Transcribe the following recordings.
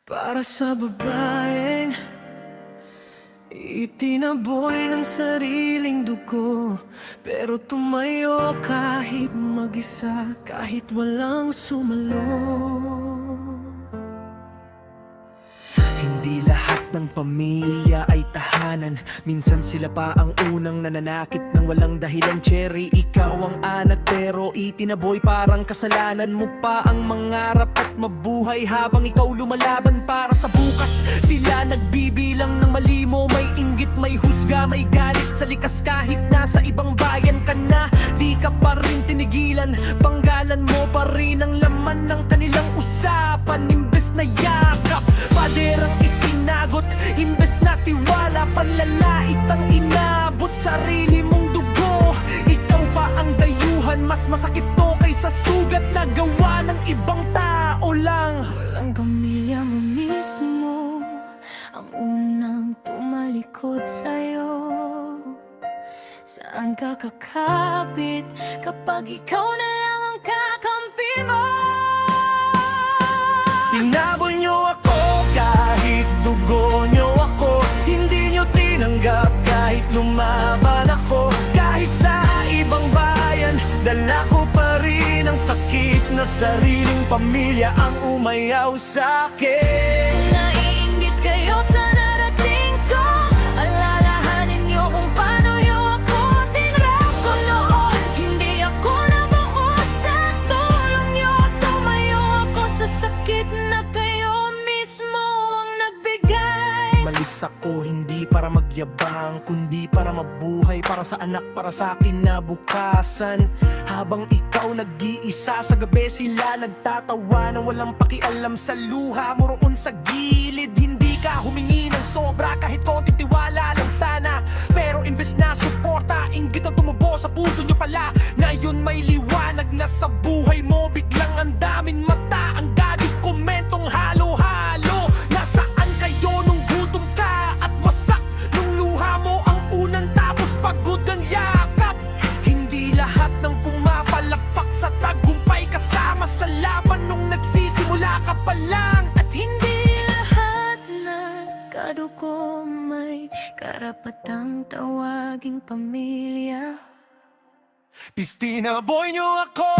Para sa babaeng itinaboy ng sariling dugo, pero tumayo kahit mag-isa, kahit walang sumalo. Hindi lahat ng pamilya ay tahanan. Minsan sila pa ang unang nananakit ng walang dahilan. Cherry, ikaw ang anak pero itinaboy parang kasalanan mo pa ang mangarap at mabuhay habang ikaw lumalaban para sa bukas. Sila nagbibilang ng mali mo, may inggit, may husga, may galit sa likas kahit nasa ibang bayan ka na. Di ka pa rin tinigilan, panggalan mo pa rin ang laman ng kanilang usapan. Imbes na yakap, paderang isinagot, imbes na tiwala, panlalait ang inabot. Sarili mong dugo, ikaw pa ang dayuhan. Mas masakit to kaysa sugat na gawa ng ibang tao lang. Walang pamilya mo mismo ang unang tumalikod sa'yo. Saan ka kakapit kapag ikaw na lang ang kakampi mo? Tinaboy nyo ako kahit dugo nyo ako. Hindi nyo tinanggap kahit lumaban ako. Kahit sa ibang bayan, dala ko pa rin ang sakit na sariling pamilya ang umayaw sa'kin. Naiinggit kayo sa narating ko, alalahanin nyo kung paano nyo ako tinrap ko noon. Hindi ako nabuo sa tulong nyo, tumayo ako sa sakit na kayo mismo ang nagbigay. Malis ako hindi para magyabang, kundi para mabuhay, para sa anak, para sa akin na bukasan. Habang ikaw nag-iisa sa gabi, sila nagtatawa na walang pakialam sa luha mo roon sa gilid. Hindi ka humingi ng sobra kahit konting tiwala lang sana, pero imbes na suporta, inggit ang tumubo sa puso nyo pala. Ngayon may liwanag na sa buhay mo, biglang ang daming mata, ang daming komentong halo-halo. Nasaan kayo nung gutom ka at wasak nung luha mo ang unang tapos pagod ang yakap? Hindi lahat ng pumapalakpak sa tagumpay kasama sa laban nung nagsisimula ka pa lang. At hindi lahat nagkadugo may karapatang tawaging pamilya. Tinaboy nyo ako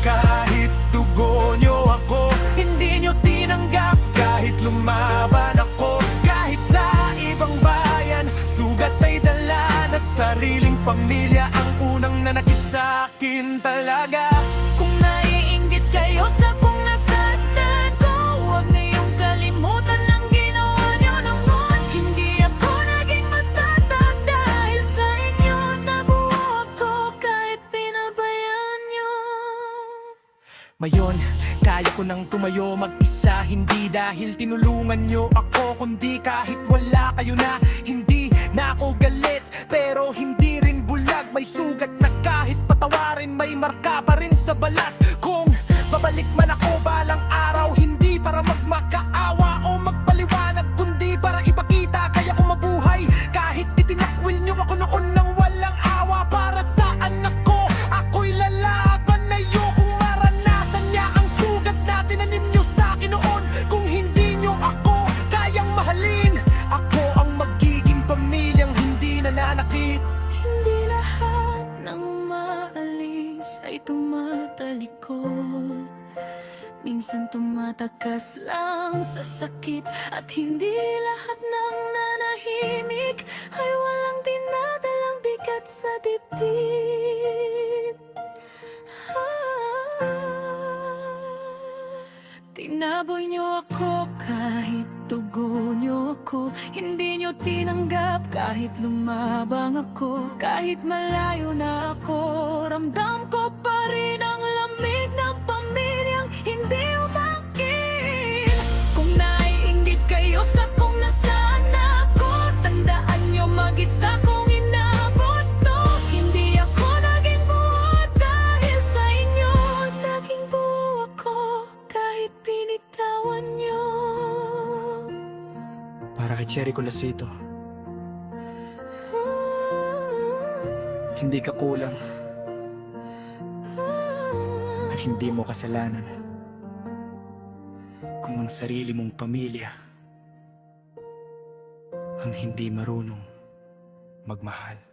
kahit dugo nyo ako. Hindi nyo tinanggap kahit lumaban ako. Kahit sa ibang bayan, sugat ay dala na sariling pamilya ang unang nanakit sa akin talaga. Kung naiinggit kayo sa kung nasaktan ko, huwag niyong kalimutan ang ginawa niyo noon. Hindi ako naging matatag dahil sa inyo. Nabuo ako kahit pinabayaan niyo. Mayon, kaya ko nang tumayo mag-isa. Hindi dahil tinulungan nyo ako, kundi kahit wala kayo na. Hindi na ako galit, pero hindi rin bulag. May sugat na kahit patawarin, may marka pa rin sa balat. Kung babalik man ako balang araw, hindi para magmakaawa o magpaliwanag, kundi para ipakita kaya ko mabuhay. Kahit itinakwil nyo ako noon nang walang awa, para sa anak ko ako'y lalaban. Ayokong maranasan niya ang sugat na tinanim nyo sa akin noon. Kung hindi nyo ako kayang mahalin, ako ang magiging pamilyang hindi nananakit. Hindi lahat ng umaalis ay tumatalikod. Minsan tumatakas lang sa sakit. At hindi lahat ng nanahimik ay walang dinadalang bigat sa dibdib. Tinaboy niyo ako kahit dugo niyo ako. Hindi niyo tinanggap kahit lumabang ako. Kahit malayo na ako, ramdam ko pa rin ang lamig ng pamilyang hindi umakin. Kung naiinggit kayo sa kung nasaan ako, tandaan niyo mag-isa kong inabot to. Hindi ako naging buo dahil sa inyo. Naging buo ako kahit pinitawan niyo. Para kay Cherry Colasito, hindi ka kulang at hindi mo kasalanan. Kung lang ang sarili mong pamilya ang hindi marunong magmahal.